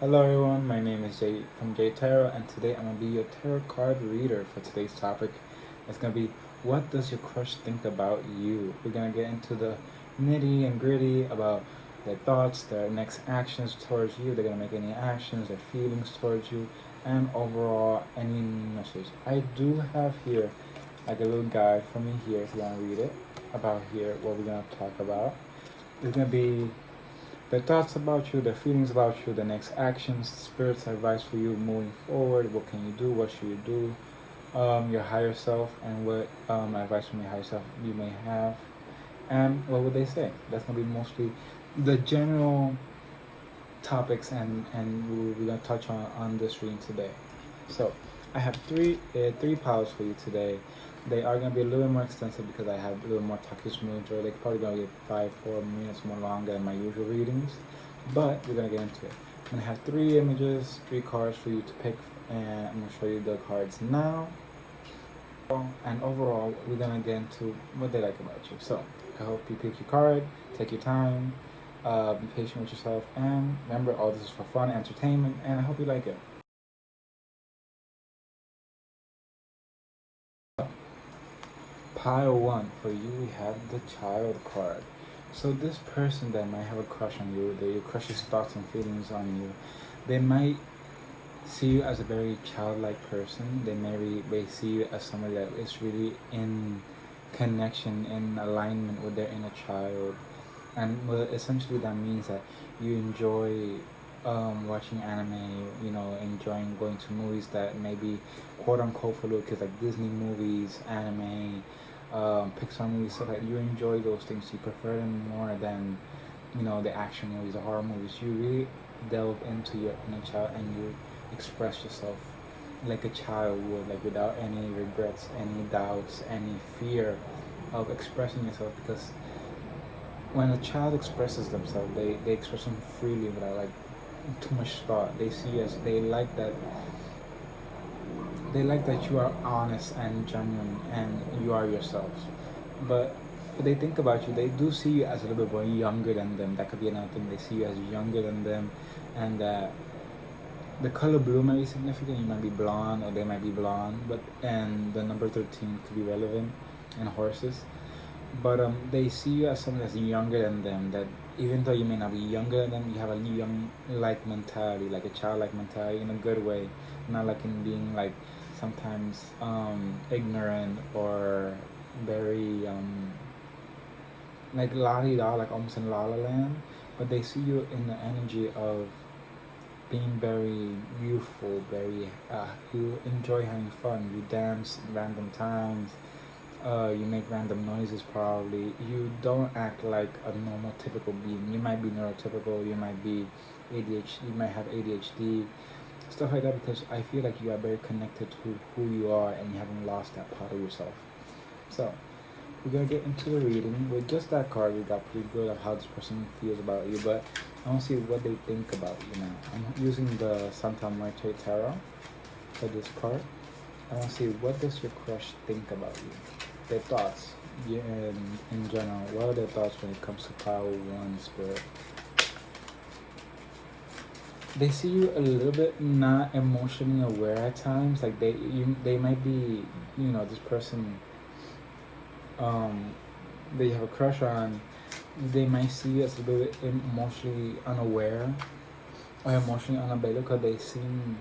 Hello everyone, my name is Jay from J Tarot, and today I'm gonna be your tarot card reader for today's topic. It's gonna be, what does your crush think about you? We're gonna get into the nitty and gritty about their thoughts, their next actions towards you. They're gonna make any actions, their feelings towards you, and overall any message. I do have here like a little guide for me here if you wanna read it about here what we're gonna talk about. It's gonna be their thoughts about you, their feelings about you, the next actions, spirit's advice for you moving forward. What can you do? What should you do? Your higher self, and what advice from your higher self you may have, and what would they say? That's gonna be mostly the general topics, and we're gonna touch on this reading today. So I have three piles for you today. They are gonna be a little more extensive because I have a little more talkish mood, or they're probably gonna be 4 minutes more longer than my usual readings. But we're gonna get into it. I'm gonna have 3 images, 3 cards for you to pick, and I'm gonna show you the cards now. And overall, we're gonna get into what they like about you. So I hope you pick your card, take your time, be patient with yourself, and remember, all this is for fun, entertainment, and I hope you like it. Pile 1, for you we have the child card. So this person that might have a crush on you, your crush's thoughts and feelings on you, they might see you as a very childlike person. They may see you as somebody that is really in connection, in alignment with their inner child. And well, essentially that means that you enjoy watching anime, enjoying going to movies that may be quote unquote for little kids, like Disney movies, anime, Pixar movies, stuff like that. You enjoy those things. You prefer them more than, the action movies, the horror movies. You really delve into your inner child and you express yourself like a child would, like without any regrets, any doubts, any fear of expressing yourself. Because when a child expresses themselves, they express them freely without like too much thought. They see as they like that you are honest and genuine and you are yourselves. But if they think about you, they do see you as a little bit more younger than them. That could be another thing. They see you as younger than them, and that the color blue might be significant. You might be blonde, or they might be blonde, and the number 13 could be relevant in horses. But they see you as someone that's younger than them. That even though you may not be younger than them, you have a young like mentality, like a childlike mentality in a good way, not like in being like sometimes ignorant or very like la di da, like almost in La La Land. But they see you in the energy of being very youthful, very you enjoy having fun. You dance random times. You make random noises probably. You don't act like a normal typical being. You might be neurotypical, you might be ADHD, you might have ADHD, stuff like that, because I feel like you are very connected to who you are and you haven't lost that part of yourself. So we're gonna get into the reading. With just that card, we got pretty good of how this person feels about you, but I want to see what they think about you now. I'm using the Santa Muerte Tarot for this card. I want to see, what does your crush think about you? Their thoughts, yeah, in general. What are their thoughts when it comes to pile 1 spirit? They see you a little bit not emotionally aware at times. Like they might be, this person they have a crush on. They might see you as a little bit emotionally unaware or emotionally unavailable, because they seem,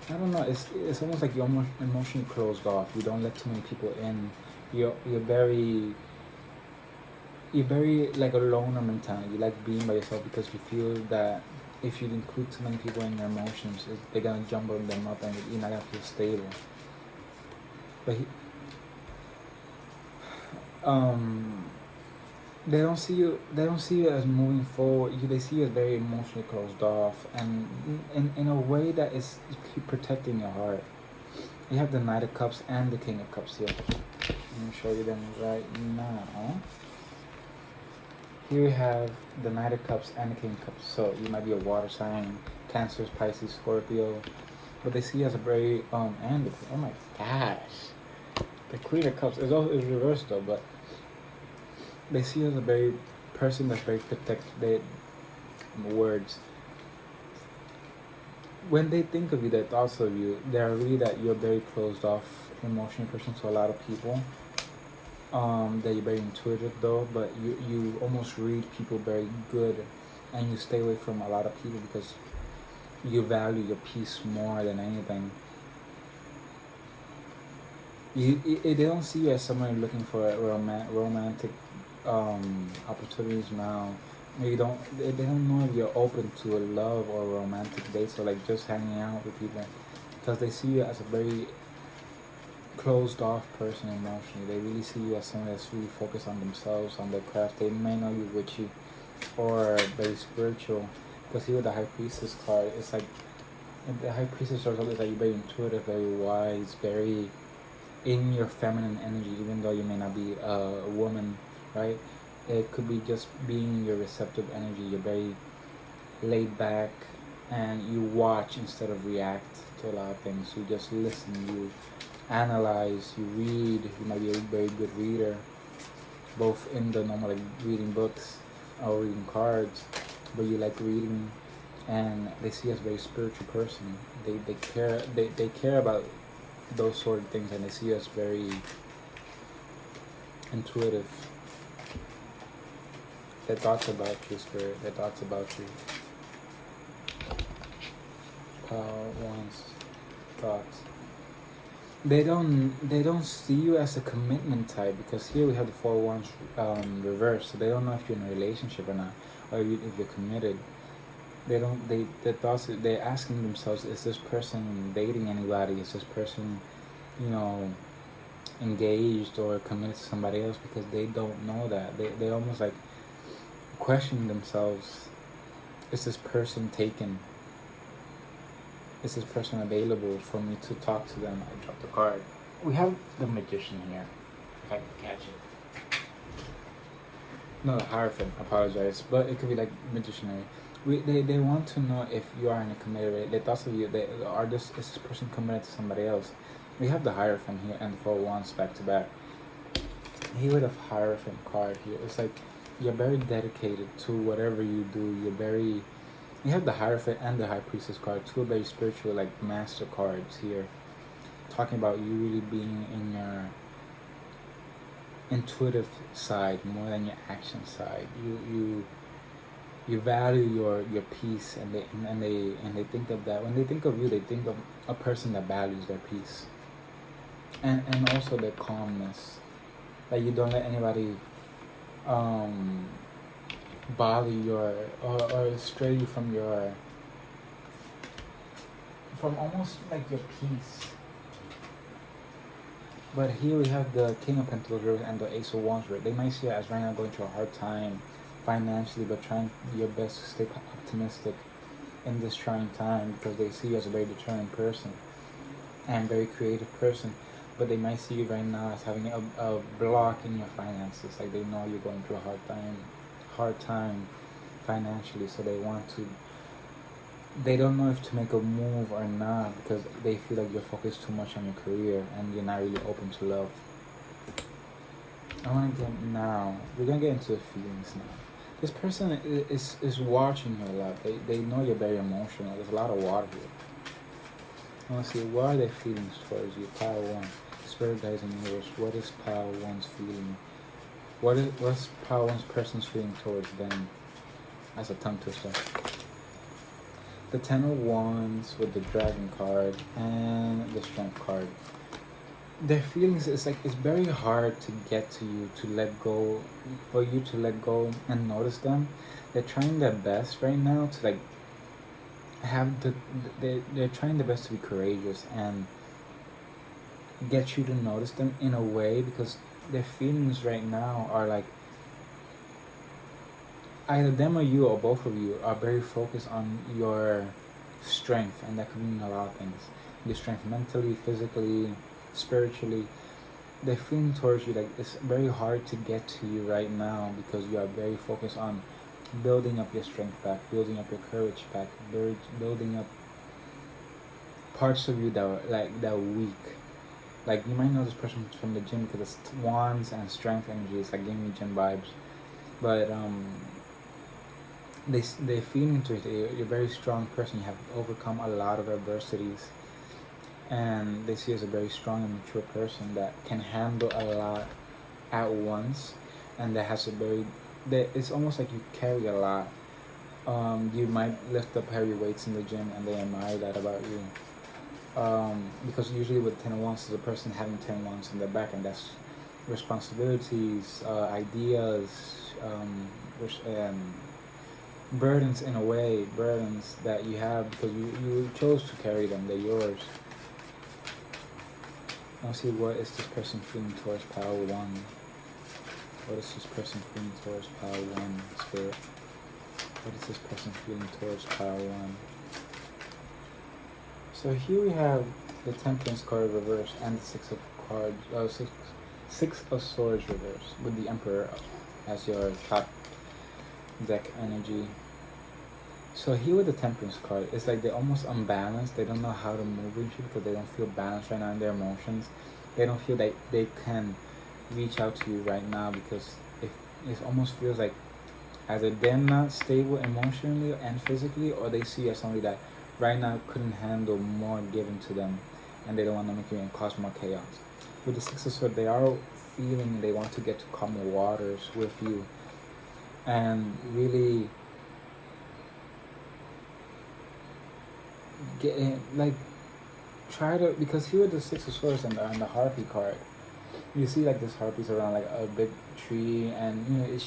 I don't know, it's almost like you're almost emotionally closed off. You don't let too many people in. You're very like a loner mentality. You like being by yourself because you feel that if you include too many people in your emotions, they're gonna jumble them up and you're not gonna feel stable. But they don't see you as moving forward. They see you as very emotionally closed off, and in a way that is keep protecting your heart. You have the Knight of Cups and the King of Cups here. Let me show you them right now. Here we have the Knight of Cups and the King of Cups. So you might be a water sign, Cancer, Pisces, Scorpio, but they see you as a very and oh my gosh, the Queen of Cups is reversed though, but they see you as a very person that's very protected. Words. when they think of you, their thoughts of you, they're really that you're very closed off, emotional person to a lot of people. That you're very intuitive though, but you almost read people very good, and you stay away from a lot of people because you value your peace more than anything. They don't see you as someone looking for romantic opportunities now. You don't. They don't know if you're open to a love or romantic dates or like just hanging out with people, because they see you as a very closed off person emotionally. They really see you as someone that's really focused on themselves, on their craft. They may know you witchy or very spiritual, because here with the High Priestess card, it's like the High Priestess is like very intuitive, very wise, very in your feminine energy, even though you may not be a woman, right? It could be just being your receptive energy. You're very laid back, and you watch instead of react to a lot of things. You just listen, you analyze, you read. You might be a very good reader, both in the normal like reading books or reading cards, but you like reading, and they see you as a very spiritual person. They care about those sort of things, and they see us very intuitive. Their thoughts about you, spirit. Their thoughts about you. Power one's thoughts. They don't see you as a commitment type, because here we have the 4 wands reversed. So they don't know if you're in a relationship or not, or if you're committed. Their thoughts, they're asking themselves, is this person dating anybody? Is this person, engaged or committed to somebody else? Because they don't know that. They almost like question themselves, is this person taken? Is this person available for me to talk to them? I dropped the card. We have the Magician here, if I can catch it. No, the Hierophant, apologize. But it could be like Magician. They want to know if you are in a committed relationship. They thought of you, is this person committed to somebody else? We have the Hierophant here and the 4 wands back to back. Here with a Hierophant card here, it's like you're very dedicated to whatever you do. You have the Hierophant and the High Priestess card, two very spiritual, like master cards here, talking about you really being in your intuitive side more than your action side. You value your peace, and they think of that. When they think of you, they think of a person that values their peace, and also their calmness. Like you don't let anybody bother your or stray you from almost like your peace. But here we have the King of Pentacles and the Ace of Wands. They might see it as right now going through a hard time financially, but trying your best to stay optimistic in this trying time, because they see you as a very determined person and very creative person. But they might see you right now as having a block in your finances. Like they know you're going through a hard time financially, so they don't know if to make a move or not, because they feel like you're focused too much on your career and you're not really open to love. We're gonna get into the feelings now. This person is watching you a lot. They know you're very emotional. There's a lot of water here. I want to see, what are their feelings towards you? Power 1. Spirit guides and universe. What is Power 1's feeling? What's Power 1's person's feeling towards them? As a tongue twister. The 10 of Wands with the Dragon card and the Strength card. Their feelings is like, it's very hard to get to you, to let go, for you to let go and notice them. They're trying their best right now to like they're trying their best to be courageous and get you to notice them in a way, because their feelings right now are like, either them or you or both of you are very focused on your strength, and that could mean a lot of things. Your strength mentally, physically, spiritually. They're feeling towards you like it's very hard to get to you right now, because you are very focused on building up your strength back, building up your courage back, building up parts of you that are weak. Like you might know this person from the gym, because it's wands and strength energy. It's like giving me gym vibes. But they feel into it. You're a very strong person. You have overcome a lot of adversities, and they see you as a very strong and mature person that can handle a lot at once, and that has a very that it's almost like you carry a lot. You might lift up heavy weights in the gym, and they admire that about you. Because usually with 10 wands is a person having 10 wands in their back, and that's responsibilities, ideas, which burdens in a way, burdens that you have because you chose to carry them. They're yours. Now see, what is this person feeling towards pile one? What is this person feeling towards pile one, Spirit? What is this person feeling towards pile one? So here we have the Temperance card reversed and the Six of Cards, Six of Swords reversed with the Emperor as your top deck energy. So here with the Temperance card, it's like they're almost unbalanced. They don't know how to move with you because they don't feel balanced right now in their emotions. They don't feel like they can reach out to you right now because it almost feels like either they're not stable emotionally and physically, or they see you as somebody that right now couldn't handle more given to them, and they don't want to make you and cause more chaos. With the Six of Swords, they are feeling they want to get to calmer waters with you, and really get in, like try to, because here with the Six of Swords and the Harpy card, you see like this harpy's around like a big tree, and you know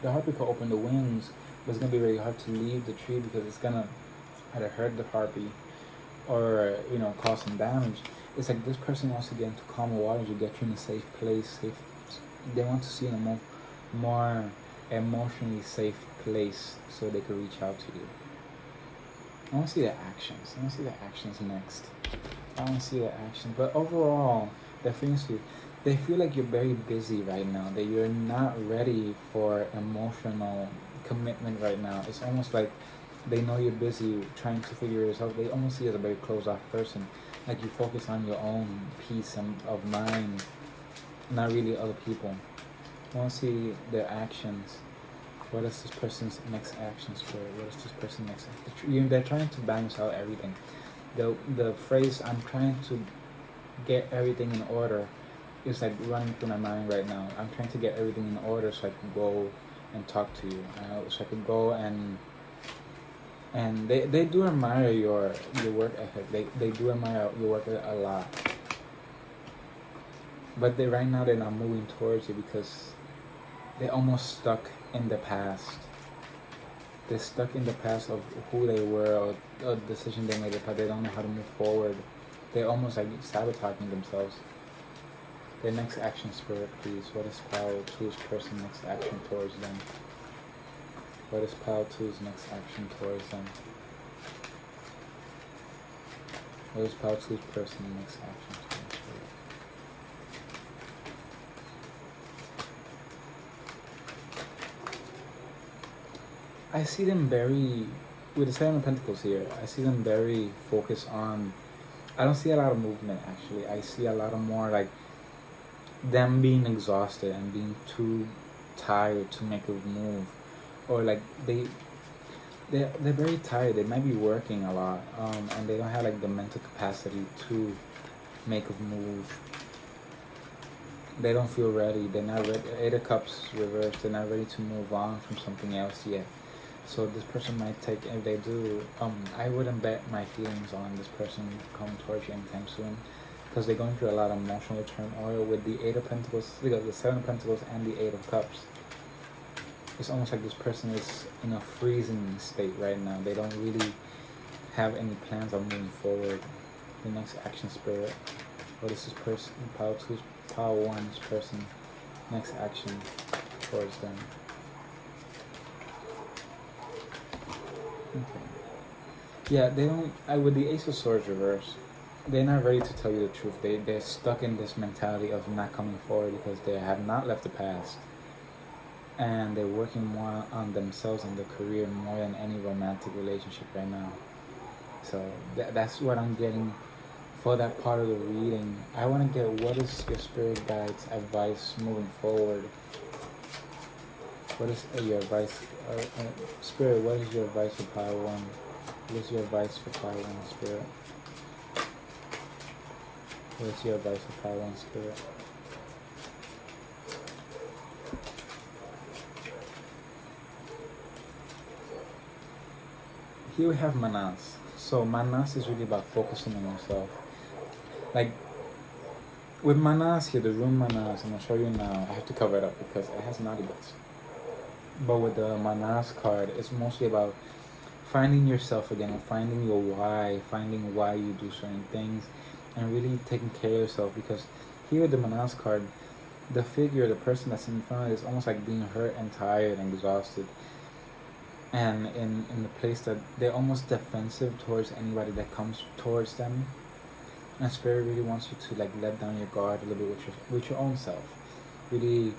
the harpy could open the wings, but it's gonna be very hard to leave the tree because it's gonna either hurt the harpy or cause some damage. It's like this person wants to get into calmer waters to get you in a safe place. They want to see you in a more emotionally safe place so they could reach out to you. I want to see the actions. I want to see the actions next. I want to see the actions. But overall, their feelings to you, they feel like you're very busy right now, that you're not ready for emotional commitment right now. It's almost like they know you're busy trying to figure yourself. They almost see you as a very closed off person. Like you focus on your own peace of mind, not really other people. I want to see their actions. What is this person's next action story? What is this person's next action? They're trying to balance out everything. The phrase, I'm trying to get everything in order, is like running through my mind right now. I'm trying to get everything in order so I can go and talk to you. So I could go and they do admire your work ethic. They do admire your work a lot. But right now they're not moving towards you because they're almost stuck in the past. They're stuck in the past of who they were or a decision they made, but they don't know how to move forward. They're almost like sabotaging themselves. Their next action, Spirit, please. What is Pile 2's person next action towards them? What is Pile 2's next action towards them? What is Pile 2's person next action towards them? I see them very, with the Seven of Pentacles here, I see them very focused on, I don't see a lot of movement actually. I see a lot of more like them being exhausted and being too tired to make a move, or like they're very tired. They might be working a lot, and they don't have like the mental capacity to make a move. They don't feel ready. They're not ready. Eight of Cups reversed. They're not ready to move on from something else yet. So this person might take, if they do, I wouldn't bet my feelings on this person coming towards you anytime soon, because they're going through a lot of emotional turmoil with the Eight of Pentacles, the Seven of Pentacles, and the Eight of Cups. It's almost like this person is in a freezing state right now. They don't really have any plans on moving forward. The next action, Spirit. What is this person, Power 2, Power 1's person, next action towards them? Okay. Yeah, they don't, with the Ace of Swords reverse, they're not ready to tell you the truth. They're stuck in this mentality of not coming forward because they have not left the past. And they're working more on themselves and their career more than any romantic relationship right now. So that's what I'm getting for that part of the reading. I want to get, what is your spirit guide's advice moving forward? What is your advice? Spirit, what is your advice for Power 1? What is your advice for Power 1, Spirit? What is your advice for Power 1, Spirit? Here we have Manas. So Manas is really about focusing on yourself. Like with Manas here, the room Manas, I'm gonna show you now. I have to cover it up because it has naughty bits. But with the Manas card, it's mostly about finding yourself again and finding your why, finding why you do certain things, and really taking care of yourself. Because here with the Manas card, the figure, the person that's in front of it is almost like being hurt and tired and exhausted. And in the place that they're almost defensive towards anybody that comes towards them. And Spirit really wants you to like let down your guard a little bit with your own self. Really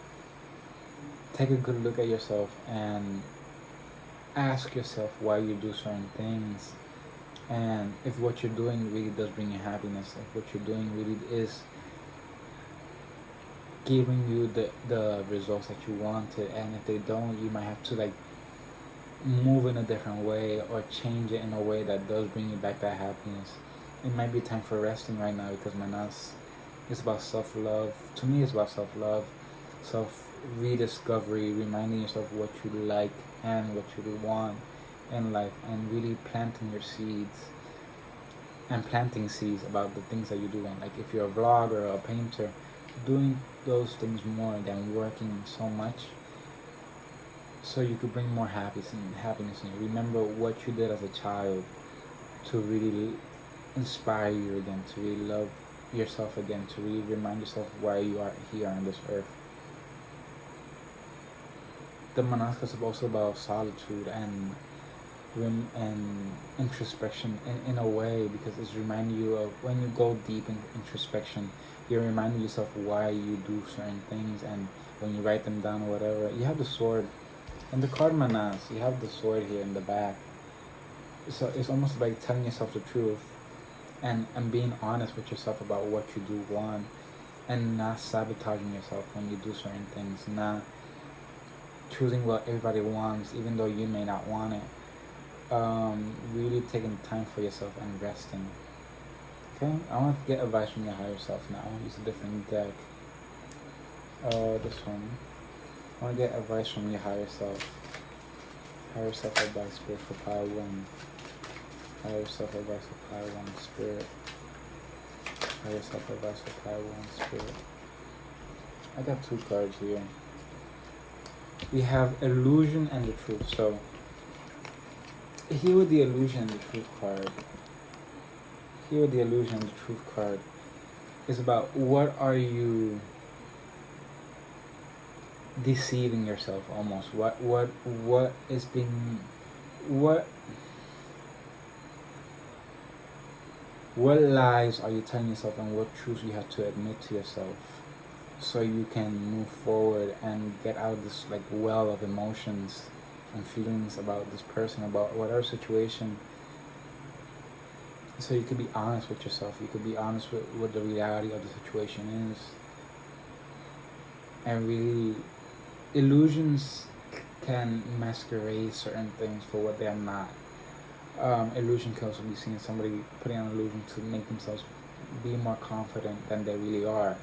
take a good look at yourself and ask yourself why you do certain things, and if what you're doing really does bring you happiness, if what you're doing really is giving you the results that you wanted, and if they don't, you might have to like move in a different way or change it in a way that does bring you back that happiness. It might be time for resting right now because Manas is about self-love. To me, it's about self-love, self-rediscovery, reminding yourself what you like and what you want in life, and really planting your seeds and planting seeds about the things that you do want. Like if you're a vlogger or a painter, doing those things more than working so much, so you could bring more happiness in you. Remember what you did as a child to really inspire you again, to really love yourself again, to really remind yourself why you are here on this earth. The Manaska is also about solitude and introspection in a way, because it's reminding you of when you go deep in introspection, you're reminding yourself why you do certain things, and when you write them down or whatever. You have the sword and the card Manas, you have the sword here in the back. So it's almost like telling yourself the truth and being honest with yourself about what you do want, and not sabotaging yourself when you do certain things, not choosing what everybody wants even though you may not want it. Really taking time for yourself and resting. Okay, I want to get advice from your higher self now. I want to use a different deck. This one. I want to get advice from your higher self. Higher self advice, Spirit, for Power 1. Higher self advice for Power 1, Spirit. Higher self advice for Power 1, Spirit. I got two cards here. We have illusion and the truth. So here with the illusion and the truth card, here with the illusion and the truth card is about what are you deceiving yourself almost. What is being, what lies are you telling yourself, and what truths you have to admit to yourself, so you can move forward and get out of this like well of emotions and feelings about this person, about whatever situation. So you could be honest with yourself. You could be honest with what the reality of the situation is. And really, illusions can masquerade certain things for what they are not. Illusion can also be seen as somebody putting on an illusion to make themselves be more confident than they really are.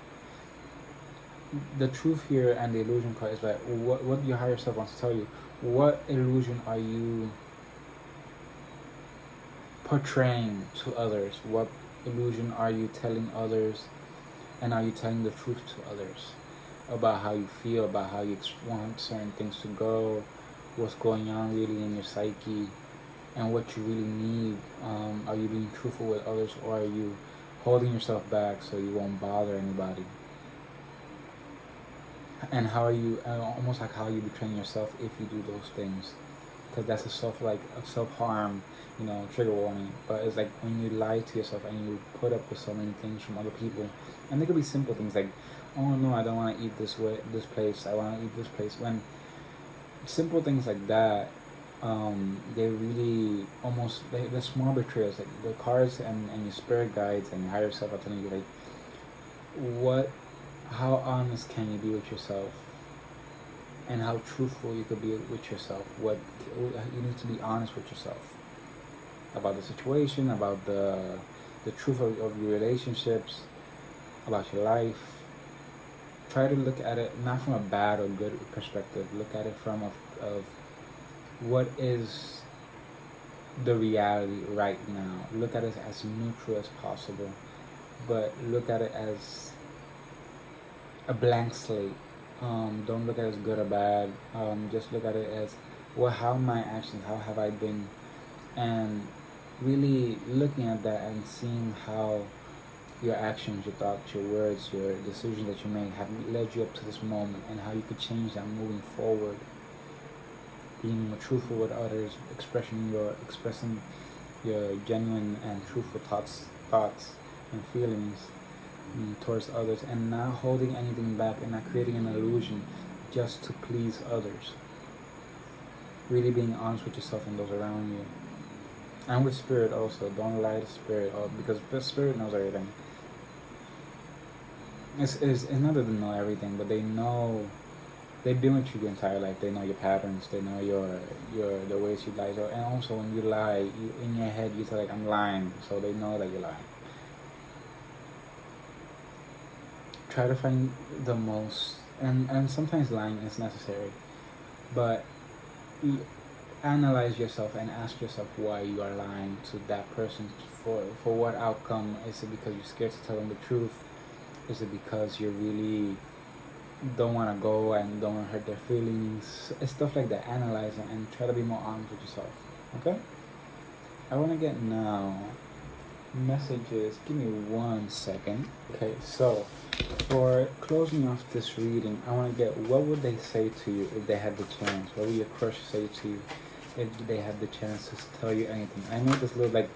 The truth here and the illusion card is like what your higher self wants to tell you. What illusion are you portraying to others? What illusion are you telling others, and are you telling the truth to others about how you feel, about how you want certain things to go, what's going on really in your psyche, and what you really need? Are you being truthful with others, or are you holding yourself back so you won't bother anybody? And how are you, almost like how are you betraying yourself if you do those things? Because that's a self-harm, trigger warning. But it's like when you lie to yourself and you put up with so many things from other people, and they could be simple things like, oh no, I don't want to eat this place, I want to eat this place. When simple things like that, they really almost, they're small betrayals. Like the cards and your spirit guides and your higher self are telling you, like, how honest can you be with yourself? and how truthful you could be with yourself. What you need to be honest with yourself about the situation, about the truth of your relationships, about your life. Try to look at it not from a bad or good perspective. Look at it from of what is the reality right now. Look at it as neutral as possible, but look at it as a blank slate. Don't look at it as good or bad. Just look at it as, well, how my actions, how have I been, and really looking at that and seeing how your actions, your thoughts, your words, your decisions that you make have led you up to this moment, and how you could change that moving forward. Being more truthful with others, expressing your genuine and truthful thoughts and feelings towards others, and not holding anything back and not creating an illusion just to please others. Really being honest with yourself and those around you. And with spirit also. Don't lie to spirit, because the spirit knows everything. It's not that they know everything, but they've been with you your entire life. They know your patterns. They know the ways you lie. And also when you lie, in your head you say like, I'm lying, so they know that you're lying. Try to find the most, and sometimes lying is necessary, but analyze yourself and ask yourself why you are lying to that person. For what outcome? Is it because you're scared to tell them the truth? Is it because you really don't want to go and don't want to hurt their feelings? It's stuff like that. Analyze it and try to be more honest with yourself. Okay? I want to get now messages. Give me 1 second. Okay, so for closing off this reading, I want to get, what would they say to you if they had the chance? What would your crush say to you if they had the chance to tell you anything? I made this little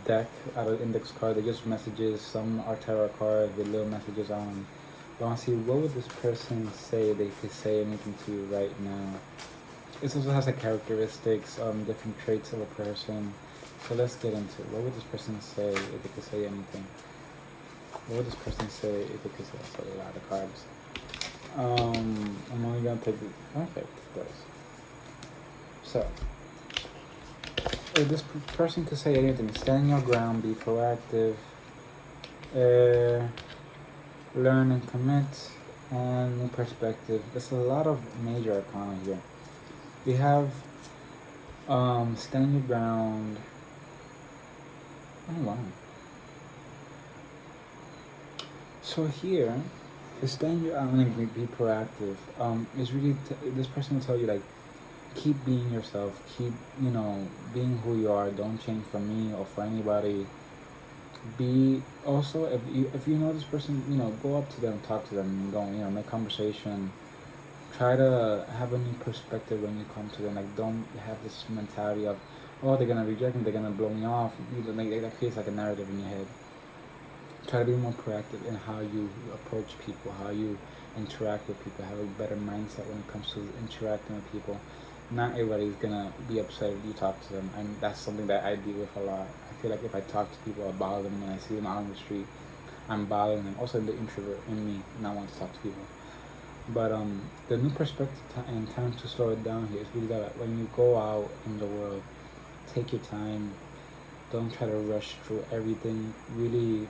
deck out of index card. They're just messages. Some are tarot cards with little messages on them. I want to see, what would this person say? They could say anything to you right now. It also has characteristics, different traits of a person. So let's get into it. What would this person say if they could say anything? What would this person say if they could say? That's a lot of cards. I'm only gonna take it. Okay, those. So, if this person could say anything, stand your ground, be proactive, learn and commit, and new perspective. There's a lot of major arcana here. We have stand your ground. Oh wow. So here, stand your ground and be proactive. Is really this person will tell you like, keep being yourself. Keep being who you are. Don't change for me or for anybody. Be also, if you know this person, go up to them, talk to them, don't make conversation. Try to have a new perspective when you come to them. Like, don't have this mentality of, oh, they're gonna reject me, they're gonna blow me off. That creates like a narrative in your head. Try to be more proactive in how you approach people, how you interact with people. Have a better mindset when it comes to interacting with people. Not everybody's gonna be upset if you talk to them, and that's something that I deal with a lot. I feel like if I talk to people, I bother them. When I see them out on the street, I'm bothering them. Also, the introvert in me not want to talk to people. But the new perspective and time to slow it down here is really that when you go out in the world, take your time. Don't try to rush through everything. Really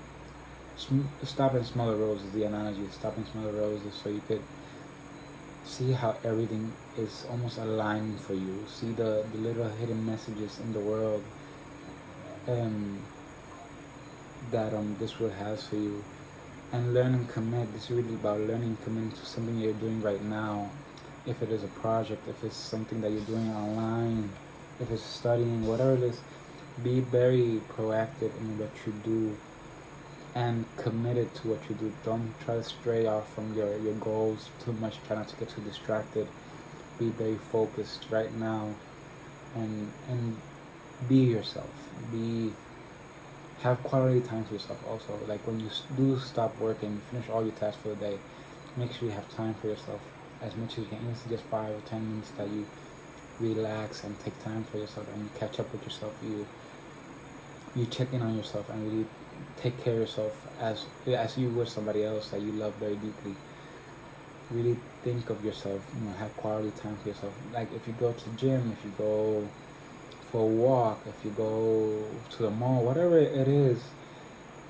stop and smell the roses. The analogy is stop and smell the roses, so you could see how everything is almost aligned for you. See the little hidden messages in the world that this world has for you. And learn and commit. This is really about learning and committing to something you're doing right now. If it is a project, if it's something that you're doing online, if it's studying, whatever it is, be very proactive in what you do and committed to what you do. Don't try to stray off from your goals too much. Try not to get too distracted. Be very focused right now and be yourself. Have quality time for yourself also. Like when you do stop working, finish all your tasks for the day, make sure you have time for yourself as much as you can. Even if it's just 5 or 10 minutes that you relax and take time for yourself and you catch up with yourself. You check in on yourself and really take care of yourself as you would somebody else that you love very deeply. really think of yourself, have quality time for yourself. Like if you go to the gym, if you go for a walk, if you go to the mall, whatever it is,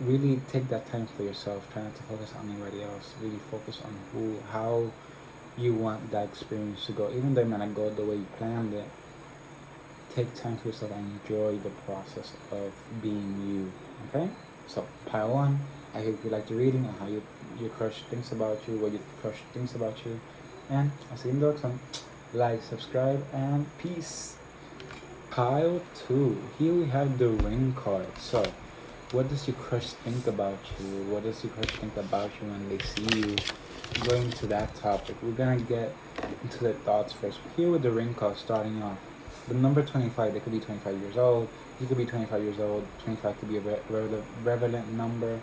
really take that time for yourself. Try not to focus on anybody else. Really focus on how you want that experience to go. Even though it might not go the way you planned it, take time for yourself and enjoy the process of being you. Okay? So, pile one. I hope you like the reading and how your crush thinks about you, what your crush thinks about you. And I'll see you in the next one. Like, subscribe, and peace. Pile 2. Here we have the ring card. So, what does your crush think about you? What does your crush think about you when they see you? Going to that topic, we're gonna get into the thoughts first. Here with the ring card, starting off, the number 25. They could be 25 years old. You could be 25 years old. 25 could be a relevant number.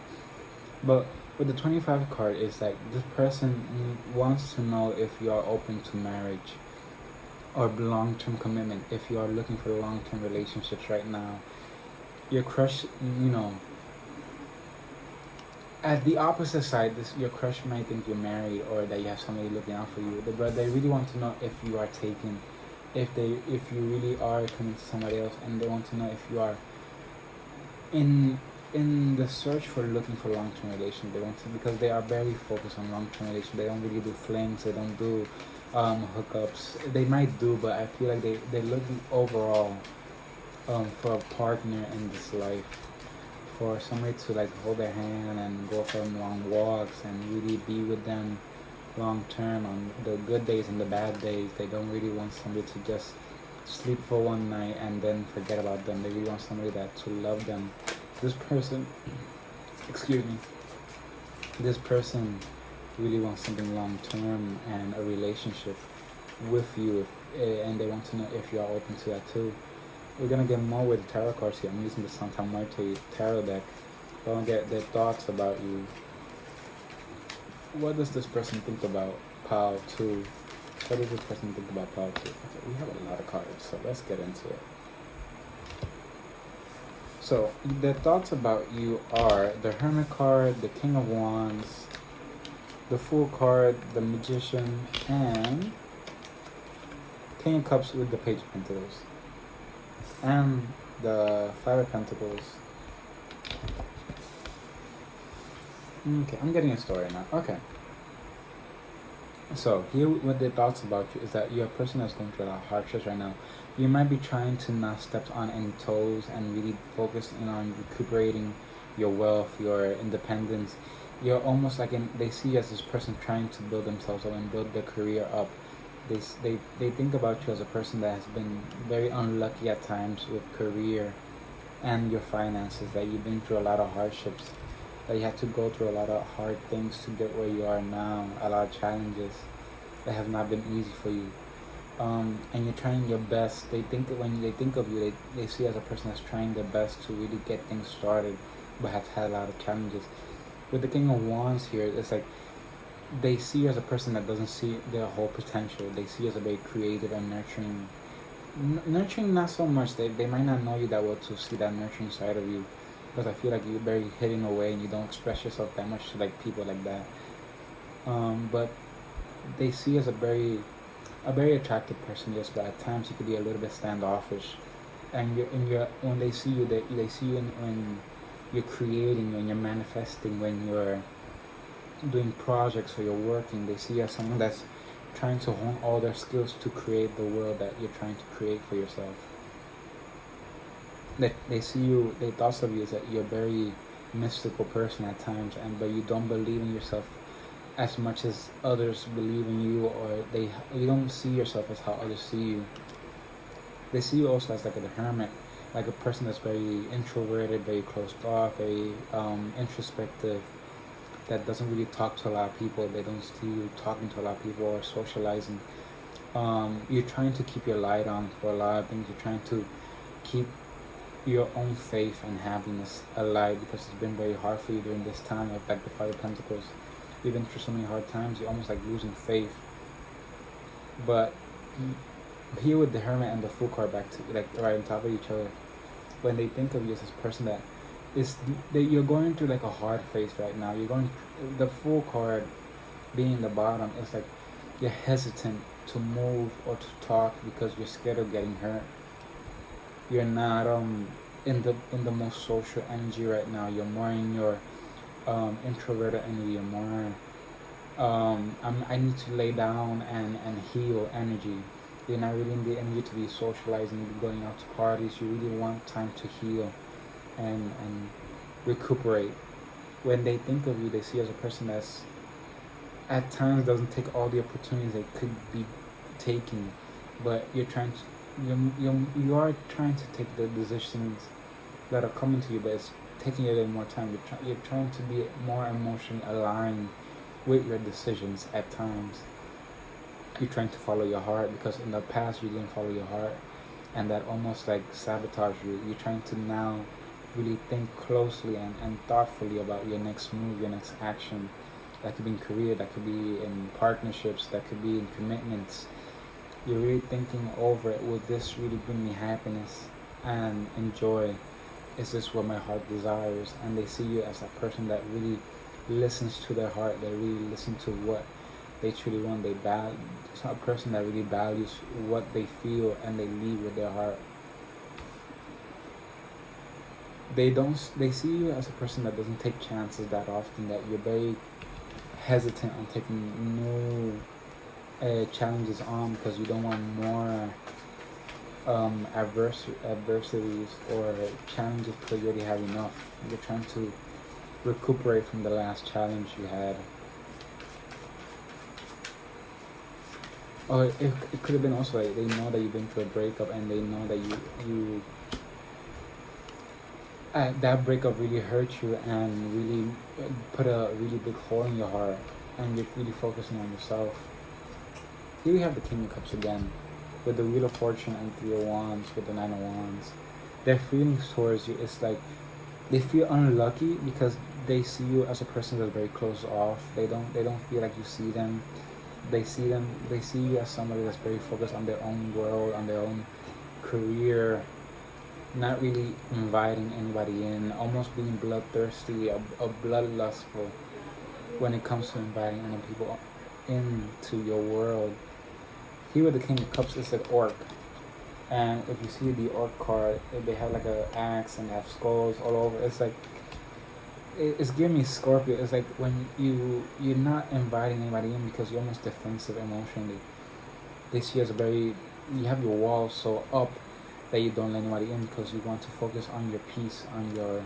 But with the 25 card, it's like this person wants to know if you are open to marriage or long-term commitment. If you are looking for long-term relationships right now, your crush, at the opposite side, your crush might think you're married or that you have somebody looking out for you. But they really want to know if you are taken, if you really are coming to somebody else, and they want to know if you are in the search for looking for long-term relation. They want to, because they are very focused on long-term relation. They don't really do flings. They don't do hookups. They might do, but I feel like they're looking overall for a partner in this life, for somebody to like hold their hand and go for long walks and really be with them long term on the good days and the bad days. They don't really want somebody to just sleep for one night and then forget about them. They really want somebody to love them. This person, excuse me, this person really wants something long term and a relationship with you, and they want to know if you are open to that too. We're gonna get more with the tarot cards here. I'm using the Santa Muerte tarot deck. I want to get their thoughts about you. What does this person think about pile 2? What does this person think about pile 2? Okay, we have a lot of cards, so let's get into it. So, the thoughts about you are the Hermit card, the King of Wands, the Fool card, the Magician, and King of Cups with the Page of Pentacles, and the Five of Pentacles. Okay, I'm getting a story now. Okay. So, here what the thoughts about you is that you're a person that's going through a lot of hardships right now. You might be trying to not step on any toes and really focus on recuperating your wealth, your independence. You're almost like they see you as this person trying to build themselves up and build their career up. They think about you as a person that has been very unlucky at times with career and your finances, that you've been through a lot of hardships, that you had to go through a lot of hard things to get where you are now, a lot of challenges that have not been easy for you. And you're trying your best. They think that when they think of you, they see you as a person that's trying their best to really get things started, but have had a lot of challenges. With the King of Wands here, it's like they see you as a person that doesn't see their whole potential. They see you as a very creative and nurturing. Nurturing, not so much. They might not know you that well to see that nurturing side of you, because I feel like you're very hidden away and you don't express yourself that much to like people like that. But they see you as a very attractive person, yes, but at times you could be a little bit standoffish. And when they see you, they see you when you're creating, when you're manifesting, when you're doing projects or you're working. They see you as someone that's trying to hone all their skills to create the world that you're trying to create for yourself. They see you, their thoughts of you is that you're a very mystical person at times, but you don't believe in yourself as much as others believe in you, or you don't see yourself as how others see you. They see you also as like a hermit, like a person that's very introverted, very closed off, very introspective, that doesn't really talk to a lot of people. They don't see you talking to a lot of people or socializing. You're trying to keep your light on for a lot of things. You're trying to keep your own faith and happiness alive, because it's been very hard for you during this time of like the Five of Pentacles. You've been through so many hard times, you're almost like losing faith. But here with the Hermit and the Fool card back to like right on top of each other, when they think of you as this person that you're going through like a hard phase right now. The Fool card being the bottom, it's like you're hesitant to move or to talk because you're scared of getting hurt. You're not in the most social energy right now. You're more in your introverted energy. You're more I need to lay down and heal energy. You're not really in the energy to be socializing, going out to parties. You really want time to heal and recuperate. When they think of you, they see you as a person that's at times doesn't take all the opportunities they could be taking, but you are trying to take the decisions that are coming to you, but it's taking you a little more time. You're trying to be more emotionally aligned with your decisions at times. You're trying to follow your heart because in the past you didn't follow your heart, and that almost like sabotaged you. You're trying to now really think closely and thoughtfully about your next move, your next action. That could be in career, that could be in partnerships, that could be in commitments. You're really thinking over it. Will this really bring me happiness and joy? Is this what my heart desires? And they see you as a person that really listens to their heart. They really listen to what they truly want. It's not a person that really values what they feel and they lead with their heart. They see you as a person that doesn't take chances that often, that you're very hesitant on taking new challenges on because you don't want more adversities or challenges because you already have enough. You're trying to recuperate from the last challenge you had. Or it could have been also like they know that you've been through a breakup and they know that you that breakup really hurt you and really put a really big hole in your heart, and you're really focusing on yourself. Here we have the King of Cups again, with the Wheel of Fortune and Three of Wands, with the Nine of Wands. Their feelings towards you, it's like they feel unlucky because they see you as a person that's very closed off. They don't feel like you see them. They see you as somebody that's very focused on their own world, on their own career, not really inviting anybody in, almost being bloodthirsty, a bloodlustful when it comes to inviting other people into your world. Here with the King of Cups is an orc. And if you see the orc card, they have like an axe and they have skulls all over. It's like, it's giving me Scorpio. It's like when you're not inviting anybody in because you're almost defensive emotionally. They see you as you have your walls so up that you don't let anybody in because you want to focus on your peace, on your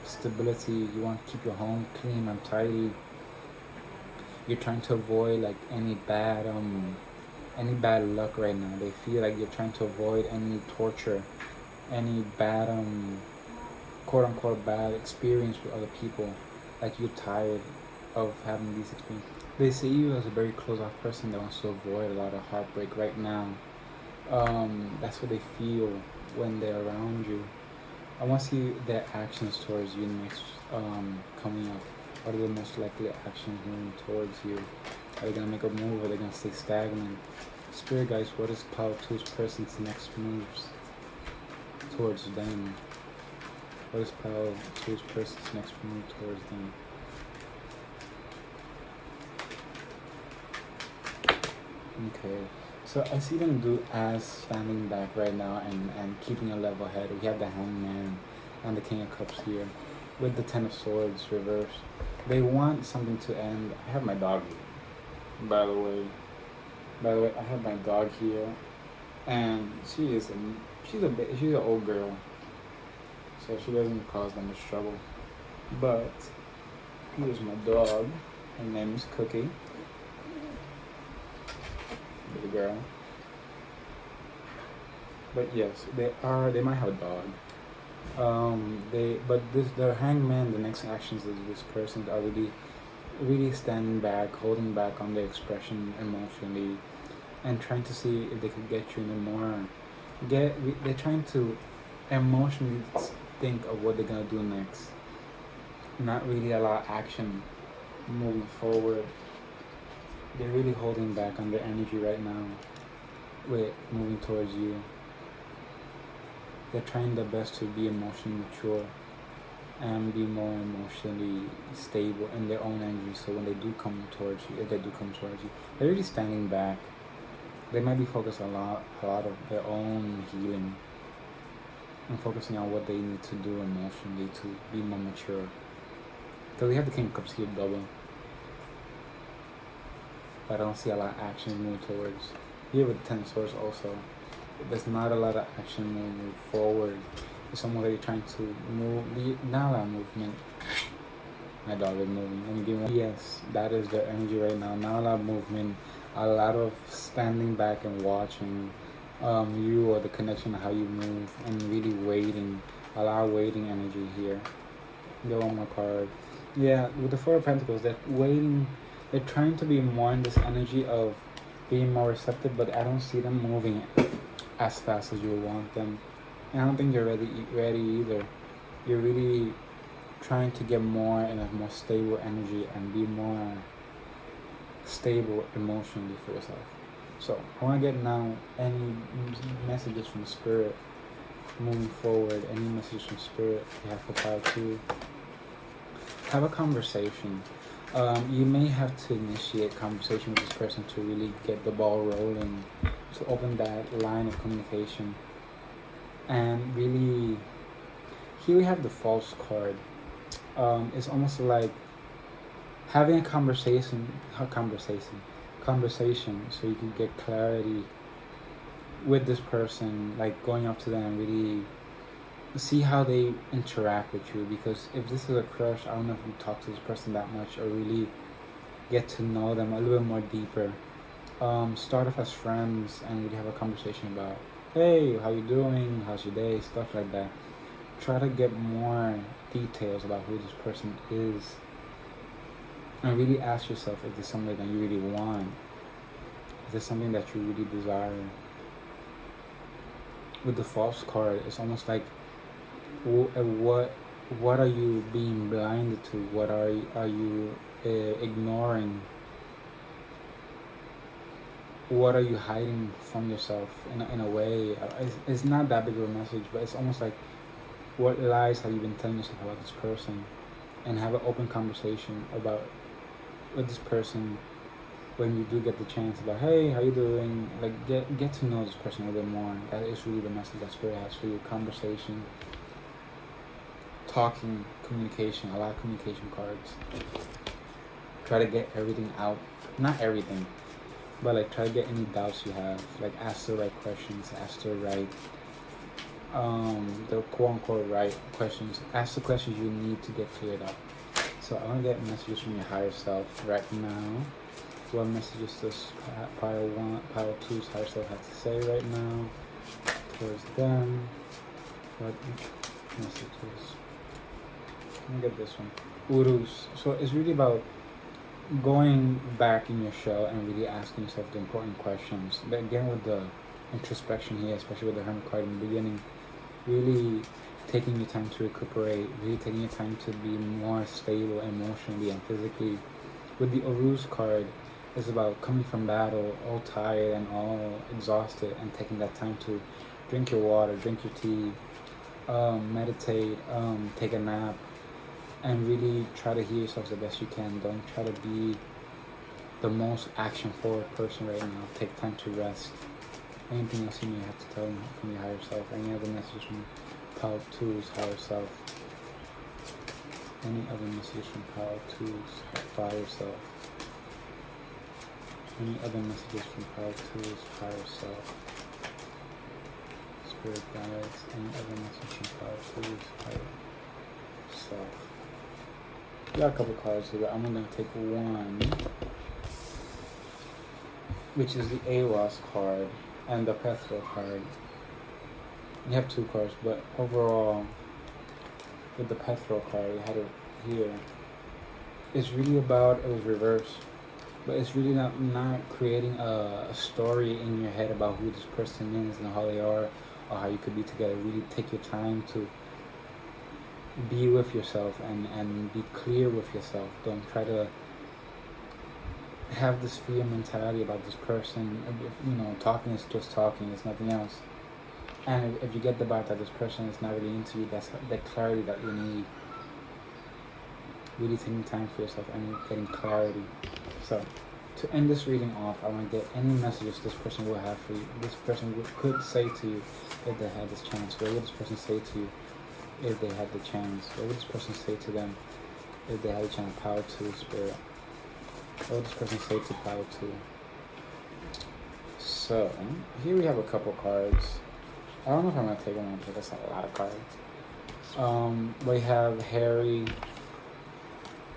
stability. You want to keep your home clean and tidy. You're trying to avoid like any bad luck right now. They feel like you're trying to avoid any torture, any bad quote unquote bad experience with other people. Like you're tired of having these experiences. They see you as a very closed off person that wants to avoid a lot of heartbreak right now. That's what they feel when they're around you. I want to see their actions towards you next coming up. What are the most likely actions moving towards you? Are they going to make a move or are they going to stay stagnant? Spirit guys, what is Power 2's person's next moves towards them? What is Power 2's person's next move towards them? Okay, so I see them do as standing back right now and keeping a level head. We have the Hangman and the King of Cups here with the Ten of Swords reversed. They want something to end. I have my dog here, by the way. I have my dog here, and she's an old girl, so she doesn't cause that much trouble. But here's my dog. Her name is Cookie. Little girl. But yes, they might have a dog. The Hangman, the next actions of this person are really standing back, holding back on their expression emotionally, and trying to see if they could get you in the more. They're trying to emotionally think of what they're gonna do next. Not really allow action moving forward. They're really holding back on their energy right now with moving towards you. They're trying their best to be emotionally mature. and be more emotionally stable in their own energy. So when they do come towards you, if they do come towards you, they're really standing back. They might be focused a lot of their own healing and focusing on what they need to do emotionally to be more mature. Because we have the King of Cups here double, but I don't see a lot of action moving towards. Here with the Ten of Swords also, there's not a lot of action moving forward. It's almost like you're trying to move, not a lot of movement. My dog is moving. Let me give one. Yes, that is their energy right now. Not a lot of movement, a lot of standing back and watching you or the connection of how you move and really waiting. A lot of waiting energy here. Get one more card. Yeah, with the Four of Pentacles, they're waiting. They're trying to be more in this energy of being more receptive, but I don't see them moving as fast as you would want them. And I don't think you're ready either. You're really trying to get more in a more stable energy and be more stable emotionally for yourself. So I want to get now any messages from Spirit moving forward. Any messages from Spirit you have for Pile 2. Have a conversation. You may have to initiate conversation with this person to really get the ball rolling, to open that line of communication. And really, here we have the False card. It's almost like having a conversation so you can get clarity with this person, like going up to them and really see how they interact with you. Because if this is a crush, I don't know if you talk to this person that much or really get to know them a little bit more deeper. Start off as friends and really have a conversation about, hey, how you doing, how's your day, stuff like that. Try to get more details about who this person is and really ask yourself if there's something that you really want. Is there something that you really desire? With the False card, it's almost like what are you being blinded to? What are you ignoring? What are you hiding from yourself in a way? It's not that big of a message, but it's almost like, what lies have you been telling yourself about this person? And have an open conversation about with this person when you do get the chance about, hey, how you doing? Like get to know this person a little bit more. That is really the message that Spirit has for you. Conversation, talking, communication, a lot of communication cards. Try to get everything out. Not everything, but like try to get any doubts you have. Like ask the right questions, ask the right the quote-unquote right questions. Ask the questions you need to get cleared up. So I want to get messages from your higher self right now. What messages does Pile 2's higher self have to say right now towards them? What messages? Let me get this one. Urus. So it's really about going back in your shell and really asking yourself the important questions. But again, with the introspection here, especially with the Hermit card in the beginning, really taking your time to recuperate, really taking your time to be more stable emotionally and physically. With the Urus card, it's about coming from battle all tired and all exhausted and taking that time to drink your water, drink your tea, meditate, take a nap, and really try to heal yourself the best you can. Don't try to be the most action-forward person right now. Take time to rest. Anything else you may have to tell me from your higher self? Any other messages from Pile 2's higher self? Any other messages from Pile 2's higher self? Any other messages from Pile 2's higher self? Spirit guides. Any other messages from Pile 2's higher self? We got a couple cards here, but I'm going to take one, which is the Awas card and the Pethro card. You have two cards, but overall, with the Pethro card, you had it here. It's really about, it was reversed, but it's really not creating a story in your head about who this person is and how they are or how you could be together. Really take your time to be with yourself and be clear with yourself. Don't try to have this fear mentality about this person. You know, talking is just talking, it's nothing else. And if you get the vibe that this person is not really into you, that's the clarity that you need. really taking time for yourself and getting clarity. So, to end this reading off, I want to get any messages this person will have for you. This person could say to you if they had this chance. What would this person say to you if they had the chance? What would this person say to them if they had the chance? Power to Spirit. What would this person say to Power to? So, here we have a couple cards. I don't know if I'm going to take them on because that's a lot of cards. We have Harry.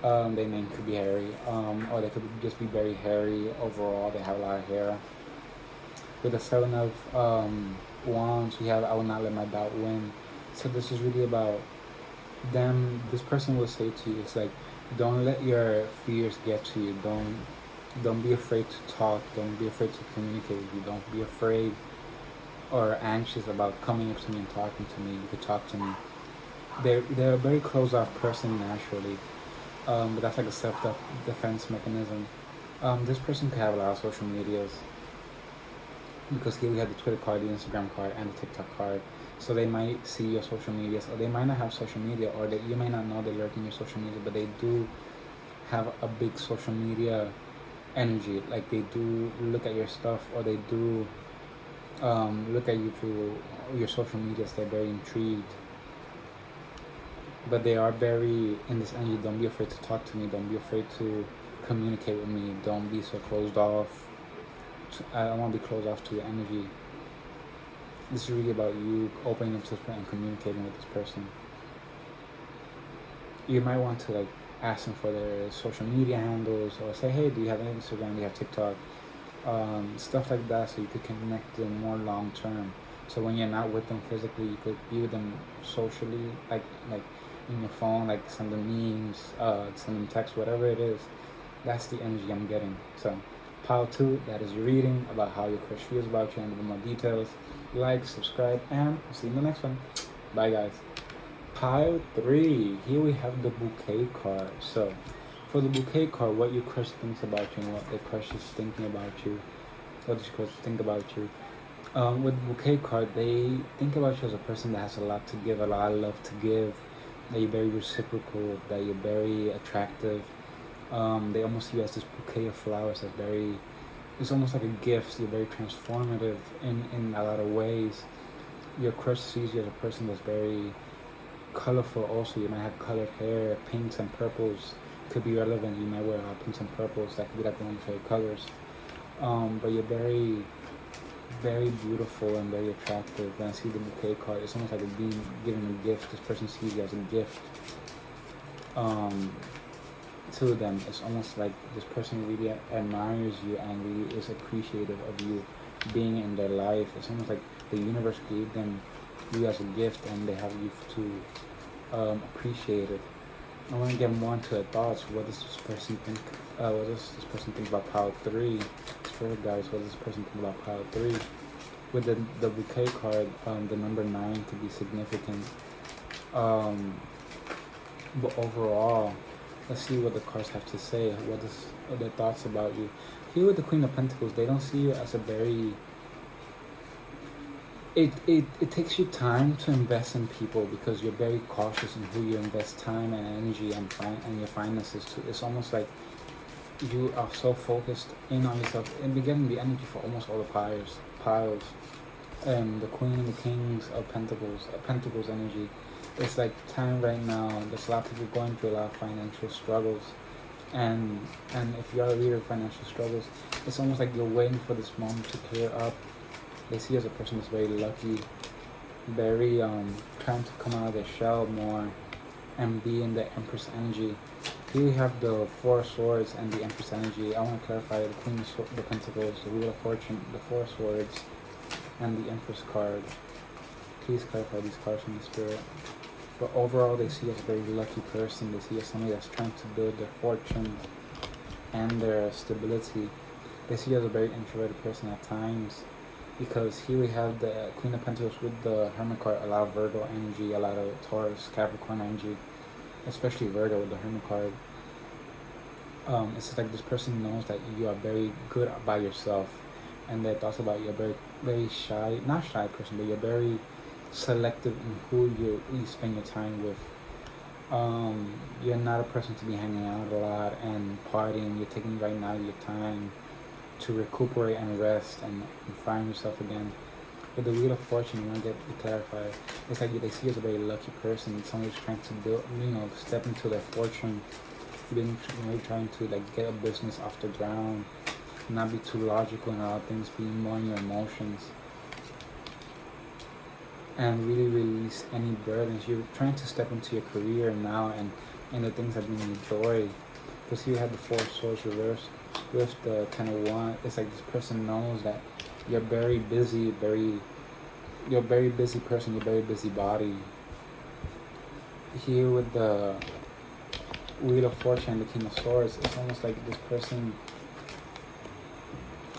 Their name could be Harry, or they could just be very hairy overall. They have a lot of hair. With the Seven of Wands, we have I will not let my doubt win. So this is really about them. This person will say to you, it's like, don't let your fears get to you. Don't be afraid to talk. Don't be afraid to communicate with you. Don't be afraid or anxious about coming up to me and talking to me. You could talk to me. They're a very closed off person naturally. But that's like a self-defense mechanism. This person could have a lot of social medias because here we have the Twitter card, the Instagram card, and the TikTok card. So they might see your social medias, or they might not have social media, or you may not know they lurk in your social media, but they do have a big social media energy. Like they do look at your stuff, or they do look at you through your social medias. They're very intrigued. But they are very in this energy. Don't be afraid to talk to me. Don't be afraid to communicate with me. Don't be so closed off. I don't want to be closed off to your energy. This is really about you opening up to this person and communicating with this person. You might want to like ask them for their social media handles, or say, hey, do you have Instagram? Do you have TikTok? Stuff like that, so you could connect them more long term. So when you're not with them physically, you could be with them socially, like in your phone, like send them memes, send them text, whatever it is. That's the energy I'm getting. So pile 2, that is your reading about how your crush feels about you and a little more details. Like, subscribe, and I'll see you in the next one. Bye guys. Pile 3, here we have the bouquet card. So for the bouquet card, what your crush thinks about you and what the crush is thinking about you. What does your crush think about you? With the bouquet card, they think about you as a person that has a lot to give, a lot of love to give, that you're very reciprocal, that you're very attractive. They almost see you as this bouquet of flowers that's very, it's almost like a gift. You're very transformative in a lot of ways. Your crush sees you as a person that's very colorful also. You might have colored hair, pinks and purples could be relevant. You might wear pinks and purples, that could be like one of your favorite colors. But you're very, very beautiful and very attractive. When I see the bouquet card, it's almost like being given a gift. This person sees you as a gift to them. It's almost like this person really admires you and really is appreciative of you being in their life. It's almost like the universe gave them you as a gift, and they have you to appreciate it. I want to get more into their thoughts. What does this person think? What does this person think about Pile 3? Spirit guys, what does this person think about Pile 3? With the bouquet card, the number 9 could be significant. But overall, let's see what the cards have to say. What are their thoughts about you? Here with the Queen of Pentacles, they don't see you as a very... It takes you time to invest in people because you're very cautious in who you invest time and energy and your finances to. It's almost like you are so focused in on yourself and be getting the energy for almost all the piles. The Queen and the Kings of Pentacles energy. It's like time right now. There's a lot of people going through a lot of financial struggles, and if you are a reader of financial struggles, it's almost like you're waiting for this moment to clear up. They see you as a person that's very lucky, very trying to come out of their shell more and be in the Empress energy. Here we have the Four of Swords and the Empress energy. I want to clarify the Queen of the Pentacles, the Wheel of Fortune, the Four of Swords, and the Empress card. Please clarify these cards from the Spirit. But overall, they see you as a very lucky person. They see you as somebody that's trying to build their fortune and their stability. They see you as a very introverted person at times. Because here we have the Queen of Pentacles with the Hermit card, a lot of Virgo energy, a lot of Taurus, Capricorn energy, especially Virgo with the Hermit card. It's like this person knows that you are very good by yourself, and their thoughts about you are very, very shy, not shy person, but you're very selective in who you spend your time with. You're not a person to be hanging out a lot and partying. You're taking right now your time to recuperate and rest and find yourself again. With the Wheel of Fortune, you want to get to clarify. It's like they see you as a very lucky person. Someone who's trying to build, step into their fortune. You've been really trying to like get a business off the ground, not be too logical in all things, be more in your emotions, and really release any burdens. You're trying to step into your career now and the things that bring you joy. Because you have the Four of Swords reversed with the Ten of Wands. It's like this person knows that you're very busy, you're a very busy person, you're a very busy body. Here with the Wheel of Fortune and the King of Swords, it's almost like this person,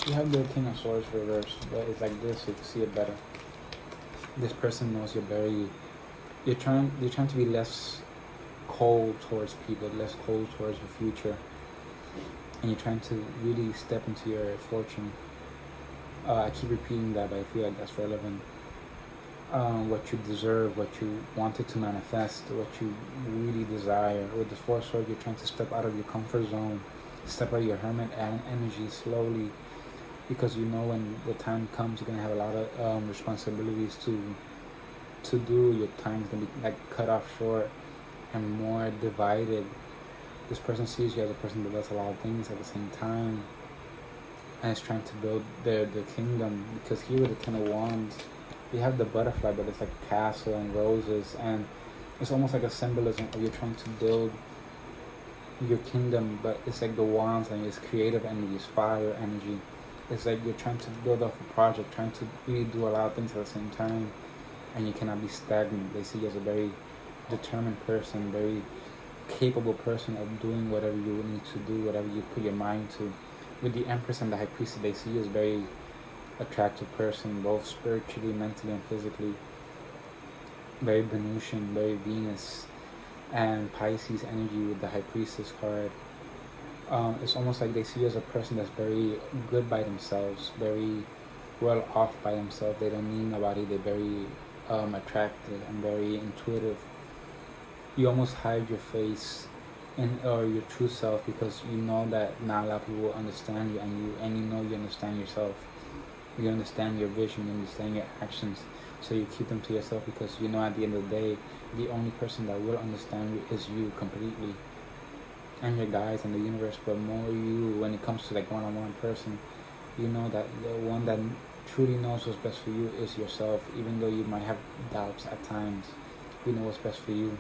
you have the King of Swords reversed, but it's like this, so you can see it better. This person knows you're trying to be less cold towards people, less cold towards your future, and you're trying to really step into your fortune. I keep repeating that, but I feel like that's relevant. What you deserve, what you wanted to manifest, what you really desire. With the Four Swords, you're trying to step out of your comfort zone, step out of your hermit energy slowly, because you know when the time comes, you're gonna have a lot of responsibilities to do. Your time's gonna be like cut off short and more divided. This person sees you as a person that does a lot of things at the same time, and is trying to build their kingdom. Because here with the Ten of Wands, you have the butterfly, but it's like castle and roses, and it's almost like a symbolism of you're trying to build your kingdom, but it's like the wands and it's creative energy, it's fire energy. It's like you're trying to build up a project, trying to really do a lot of things at the same time, and you cannot be stagnant. They see you as a very determined person, very capable person of doing whatever you need to do, whatever you put your mind to. With the Empress and the High Priestess, they see you as a very attractive person, both spiritually, mentally, and physically. Very Venusian, very Venus, and Pisces energy with the High Priestess card. It's almost like they see you as a person that's very good by themselves, very well off by themselves. They don't need nobody. They're very attractive and very intuitive. You almost hide your face or your true self, because you know that not a lot of people will understand you, and you know you understand yourself. You understand your vision, you understand your actions, so you keep them to yourself, because you know at the end of the day, the only person that will understand you is you completely, and your guides and the universe. But more you, when it comes to like one-on-one person, you know that the one that truly knows what's best for you is yourself. Even though you might have doubts at times, you know what's best for you.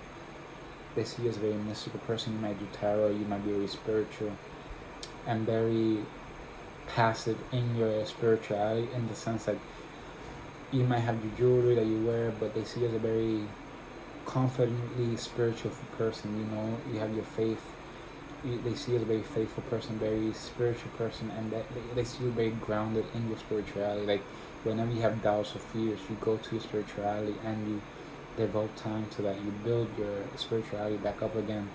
They see you as a very mystical person. You might do tarot, you might be very spiritual and very passive in your spirituality, in the sense that you might have your jewelry that you wear, but they see you as a very confidently spiritual person. You know, you have your faith. They see you as a very faithful person, very spiritual person, and that they see you very grounded in your spirituality. Like whenever you have doubts or fears, you go to your spirituality and you devote time to that. You build your spirituality back up again,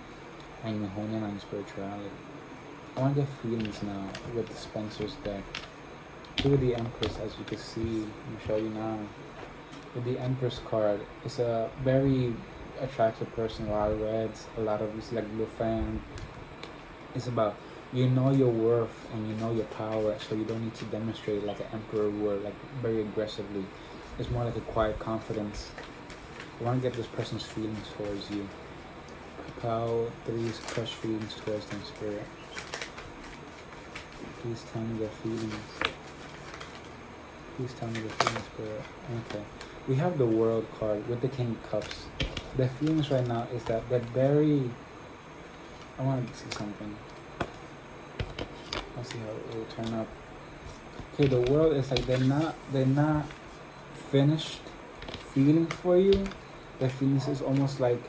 and you hone in on your spirituality. I want to get feelings now with the Spencer's deck. With the Empress, as you can see, I'll show you now. With the Empress card, it's a very attractive person, a lot of reds, a lot of, it's like blue fan. It's about, you know your worth and you know your power, so you don't need to demonstrate like an emperor would, like very aggressively. It's more like a quiet confidence. I want to get this person's feelings towards you. Propel 3's crush feelings towards them, Spirit. Please tell me their feelings. Please tell me their feelings, Spirit. Okay. We have the World card with the King of Cups. Their feelings right now is that they're very... I want to see something. Let's see how it will turn up. Okay, the World is like they're not finished feeling for you. Their feelings is almost like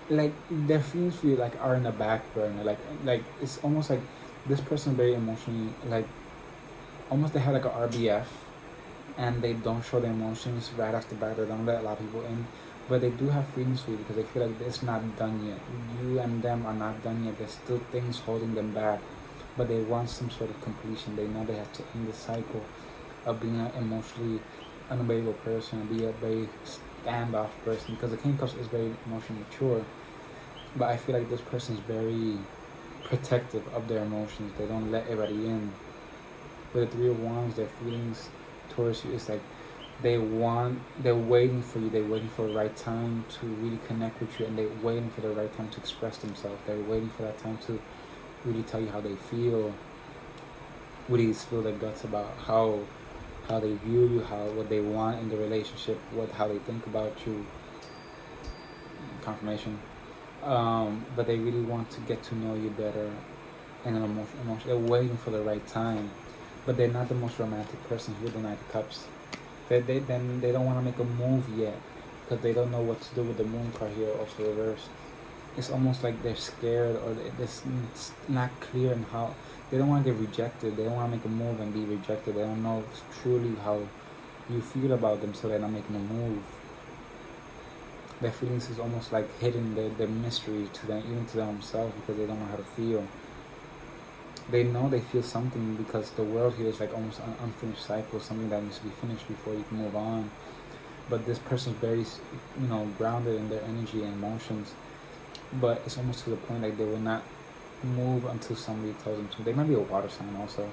their feelings for you like are in the back burner. Like it's almost like this person very emotionally, like almost they have like a RBF, and they don't show their emotions right off the bat. They don't let a lot of people in, but they do have feelings for you because they feel like it's not done yet. You and them are not done yet. There's still things holding them back, but they want some sort of completion. They know they have to end the cycle of being an emotionally unavailable person and be a very standoff person, because the King of Cups is very emotionally mature, but I feel like this person is very protective of their emotions. They don't let everybody in. With the Three of Wands, their feelings towards you is like they're waiting for you. They're waiting for the right time to really connect with you, and they're waiting for the right time to express themselves. They're waiting for that time to really tell you how they feel, really spill their guts about how they view you, what they want in the relationship, how they think about you. Confirmation. But they really want to get to know you better, and an emotion. They're waiting for the right time, but they're not the most romantic person here. The Knight of Cups. They don't want to make a move yet, because they don't know what to do with the Moon card here, also reversed. It's almost like they're scared, or it's not clear in how. They don't want to get rejected. They don't want to make a move and be rejected. They don't know truly how you feel about them, so they're not making a move. Their feelings is almost like hidden, their mystery to them, even to themselves, because they don't know how to feel. They know they feel something, because the world here is like almost an unfinished cycle, something that needs to be finished before you can move on. But this person's very, grounded in their energy and emotions. But it's almost to the point like they will not move until somebody tells them to. They might be a water sign also,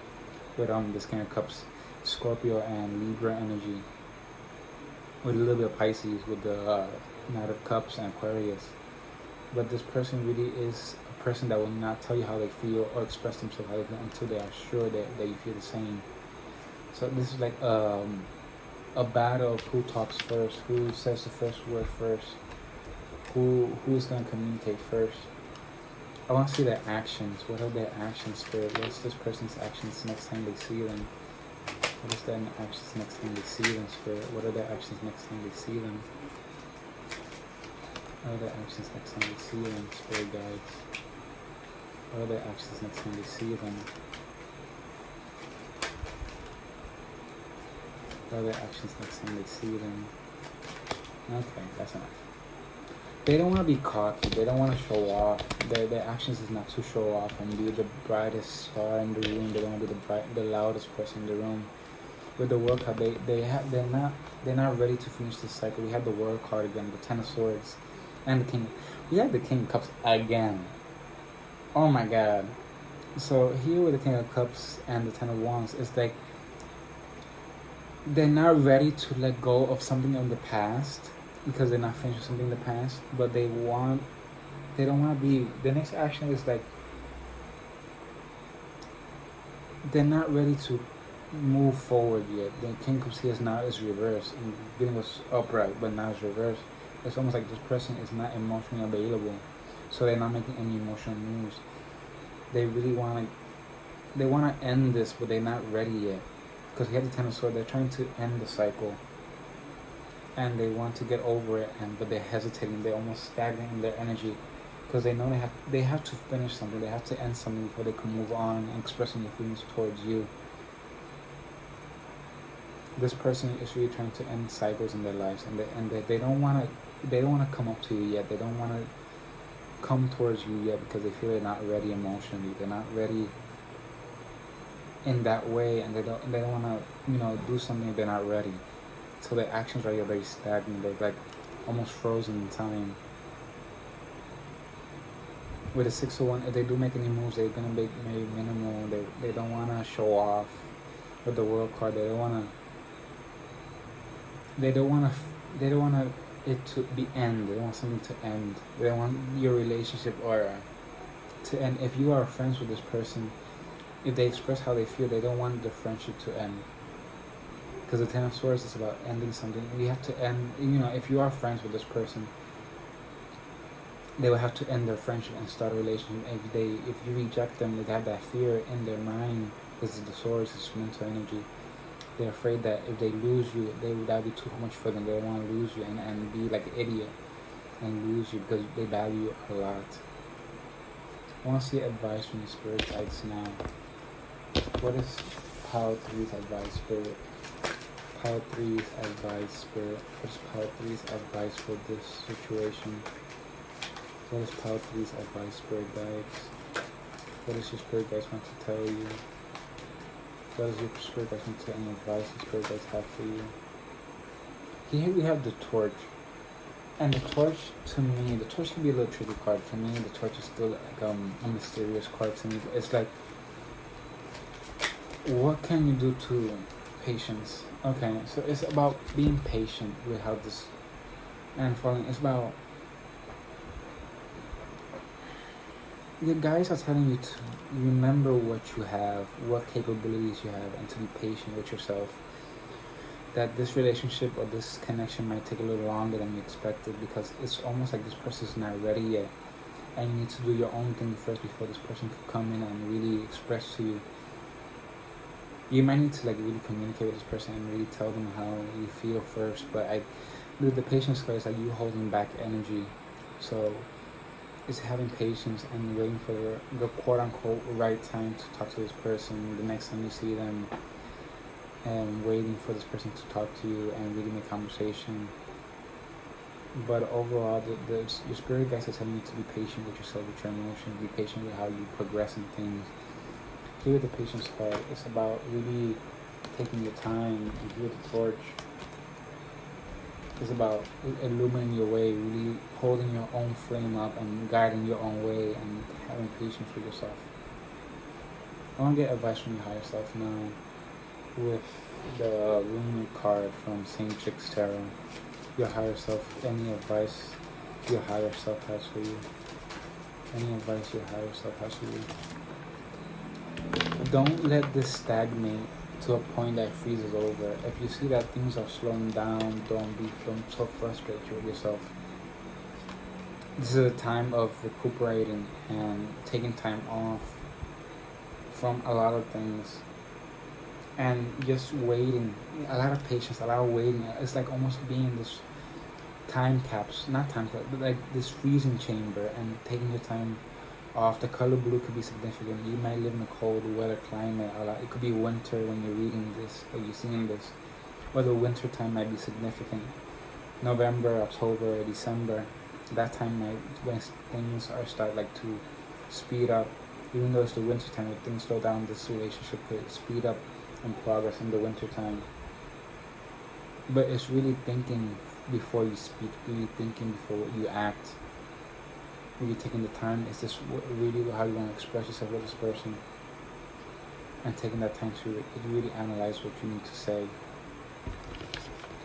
with this King of Cups, Scorpio and Libra energy, with a little bit of Pisces, with the Knight of Cups and Aquarius. But this person really is a person that will not tell you how they feel or express themselves how they feel until they are sure that you feel the same. So this is like a battle of who talks first, who says the first word first, who is going to communicate first. I want to see their actions. What are their actions, Spirit? What's this person's actions next time they see them? What is their actions next time they see them, Spirit? What are their actions next time they see them? What are their actions next time they see them, Spirit guides? What are their actions next time they see them? What are their actions next time they see them? Okay, that's enough. They don't want to be cocky. They don't want to show off. Their actions is not to show off and be the brightest star in the room. They don't want to be the loudest person in the room. With the World card, they're not ready to finish this cycle. We have the World card again, the Ten of Swords, and the King. We have the King of Cups again. Oh my God! So here with the King of Cups and the Ten of Wands, it's like they're not ready to let go of something in the past, because they're not finished something in the past, but they don't want to be, the next action is like, they're not ready to move forward yet. The King of Cups here now is reversed, and the beginning was upright, but now it's reversed. It's almost like this person is not emotionally available, so they're not making any emotional moves. They really want to end this, but they're not ready yet, because we have the Ten of Swords. They're trying to end the cycle, and they want to get over it, but they're hesitating. They're almost stagnant in their energy, because they know they have to finish something. They have to end something before they can move on and expressing their feelings towards you. This person is really trying to end cycles in their lives, and they don't want to come up to you yet. They don't want to come towards you yet, because they feel they're not ready emotionally. They're not ready in that way, and they don't want to do something if they're not ready. So their actions are very stagnant. They're like almost frozen in time. With the 6 of Wands, if they do make any moves, they're gonna make maybe minimal. They don't want to show off. With the World card, they don't want it to be end. They don't want something to end. They don't want your relationship or to end. If you are friends with this person, if they express how they feel, they don't want the friendship to end. Because the Ten of Swords is about ending something. We have to end, if you are friends with this person, they will have to end their friendship and start a relationship. If you reject them, they have that fear in their mind, because the Swords is mental energy. They're afraid that if they lose you, that would be too much for them. They don't want to lose you and be like an idiot and lose you, because they value you a lot. I want to see advice from the Spirit guides now. What is Power 3's advice, Spirit? Power 3's advice, Spirit. What is Power 3's advice for this situation? What is Power 3's advice, Spirit guides? What does your Spirit guides want to tell you? What does your Spirit guides want to tell you? Any advice the Spirit guides have for you? Here we have the Torch. And the torch, to me, the torch can be a little tricky card. For me, the torch is still like a mysterious card to me. It's like, what can you do to patience? Okay, so it's about being patient with how this and falling. It's about the guys are telling you to remember what you have, what capabilities you have, and to be patient with yourself. That this relationship or this connection might take a little longer than you expected because it's almost like this person's not ready yet, and you need to do your own thing first before this person can come in and really express to you. You might need to like really communicate with this person and really tell them how you feel first. But the patience card is like you holding back energy, so it's having patience and waiting for the quote unquote right time to talk to this person. The next time you see them, and waiting for this person to talk to you and really make conversation. But overall, your spirit guides are telling you to be patient with yourself, with your emotions, be patient with how you progress in things. Here with the patience card, it's about really taking your time. And here with the torch, it's about illuminating your way, really holding your own flame up and guiding your own way and having patience with yourself. I want to get advice from your higher self now with the Lunar card from St. Chick's Tarot. Your higher self, any advice your higher self has for you? Any advice your higher self has for you? Don't let this stagnate to a point that freezes over. If you see that things are slowing down, don't be so frustrated with yourself. This is a time of recuperating and taking time off from a lot of things and just waiting. A lot of patience, a lot of waiting. It's like almost being this time capsule, not time capsule, but like this freezing chamber and taking your time off. The color blue could be significant. You might live in a cold weather climate a lot. It could be winter when you're reading this or you're seeing this. Or the winter time might be significant. November, October, December. That time might when things are start like to speed up. Even though it's the winter time, when things slow down, this relationship could speed up in progress in the winter time. But it's really thinking before you speak, really thinking before you act. Really taking the time. Is this really how you want to express yourself with this person? And taking that time to really analyze what you need to say.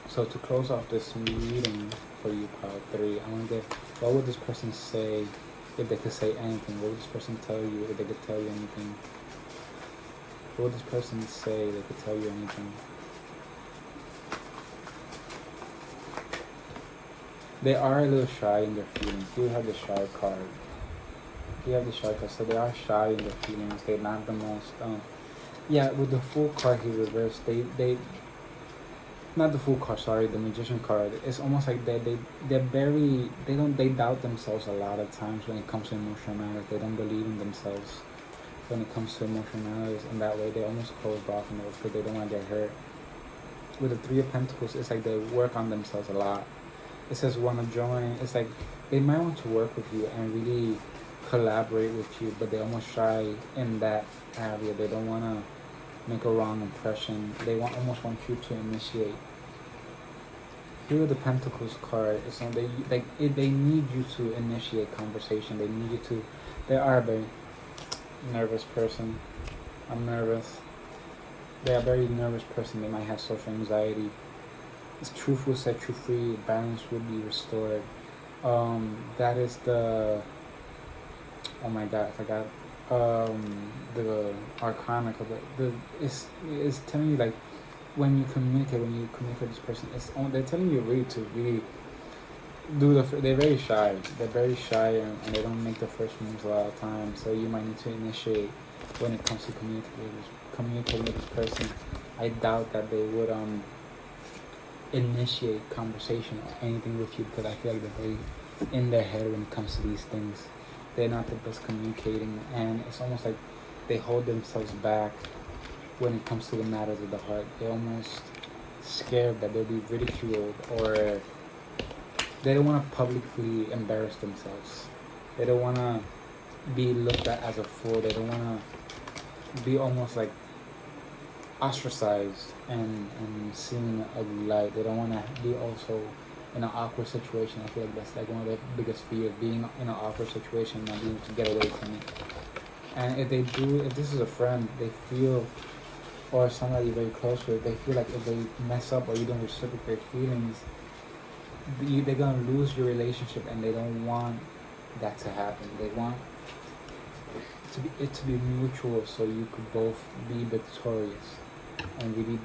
So to close off this reading for you, Pile 3, I want to get, what would this person say if they could say anything? What would this person tell you if they could tell you anything? What would this person say if they could tell you anything? They are a little shy in their feelings. You have the shy card. You have the shy card, so they are shy in their feelings. They're not the most, yeah, with the Fool card here reversed, they not the Fool card, sorry, the Magician card. It's almost like they doubt themselves a lot of times when it comes to emotional matters. They don't believe in themselves when it comes to emotional matters. In that way, they almost closed off in it because they don't want to get hurt. With the Three of Pentacles, it's like they work on themselves a lot. It says want to join. It's like they might want to work with you and really collaborate with you, but they're almost shy in that area. They don't want to make a wrong impression. They almost want you to initiate. Here, the Pentacles card is on. They need you to initiate conversation. They need you to. They are a very nervous person. I'm nervous. They are a very nervous person. They might have social anxiety. This truth will set you free. Balance will be restored. That is the. Oh my God, I forgot. The Arcana of it. It's telling you like when you communicate with this person, they're telling you really to really do they're very shy. They're very shy and they don't make the first moves a lot of times. So you might need to initiate when it comes to communicating with this person. I doubt that they would initiate conversation or anything with you because I feel like they're very in their head when it comes to these things. They're not the best communicating, and it's almost like they hold themselves back when it comes to the matters of the heart. They're almost scared that they'll be ridiculed, or they don't want to publicly embarrass themselves. They don't want to be looked at as a fool. They don't want to be almost like ostracized and seen in an ugly light. They don't want to be also in an awkward situation. I feel like that's like one of the biggest fears, being in an awkward situation and not being able to get away from it. And if they do, if this is a friend, they feel, or somebody very close to it, they feel like if they mess up or you don't reciprocate feelings, they're gonna lose your relationship, and they don't want that to happen. They want it to be mutual, so you could both be victorious and really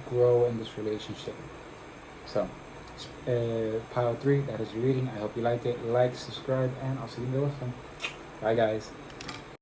grow in this relationship. So, pile 3, that is your reading. I hope you like it. Like, subscribe, and I'll see you in the next one. Bye, guys.